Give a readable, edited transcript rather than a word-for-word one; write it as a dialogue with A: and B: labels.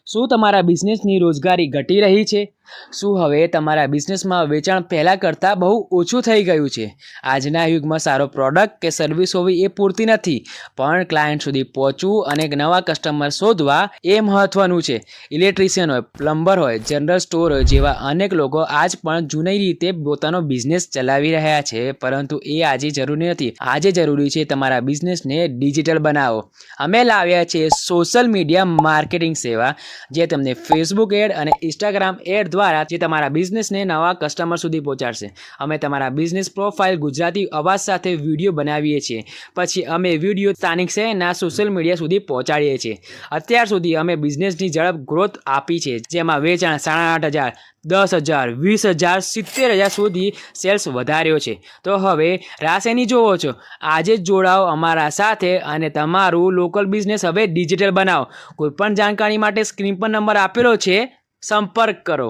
A: શું તમારા બિઝનેસની રોજગારી ઘટી રહી છે? શું હવે તમારા બિઝનેસમાં વેચાણ પહેલાં કરતાં બહુ ઓછું થઈ ગયું છે? આજના યુગમાં સારો પ્રોડક્ટ કે સર્વિસ હોવી એ પૂરતી નથી, પણ ક્લાયન્ટ સુધી પહોંચવું અને નવા કસ્ટમર શોધવા એ મહત્ત્વનું છે. ઇલેક્ટ્રિશિયન હોય, પ્લમ્બર હોય, જનરલ સ્ટોર હોય જેવા અનેક લોકો આજ પણ જૂની રીતે પોતાનો બિઝનેસ ચલાવી રહ્યા છે, પરંતુ એ આજે જરૂરી નથી. આજે જરૂરી છે તમારા બિઝનેસને ડિજિટલ બનાવો. અમે લાવ્યા છીએ સોશિયલ મીડિયા માર્કેટિંગ સેવા, જે તમને ફેસબુક એડ અને ઇન્સ્ટાગ્રામ એડ દ્વારા જે તમારા બિઝનેસને નવા કસ્ટમર સુધી પહોંચાડશે. અમે તમારા બિઝનેસ પ્રોફાઇલ ગુજરાતી અવાજ સાથે વિડીયો બનાવીએ છીએ, પછી અમે વિડીયો સ્થાનિક શહેરના સોશિયલ મીડિયા સુધી પહોંચાડીએ છીએ. અત્યાર સુધી અમે બિઝનેસની ઝડપ ગ્રોથ આપી છે, જેમાં વેચાણ 8,500, 10,000, 20,000, 70,000 સુધી સેલ્સ વધાર્યો છે. તો હવે રાહ શેની જોવો છો? આજે જ જોડાઓ અમારા સાથે અને તમારું લોકલ બિઝનેસ હવે ડિજિટલ બનાવો. કોઈપણ જાણકારી માટે સ્ક્રીન પર નંબર આપેલો છે, સંપર્ક કરો.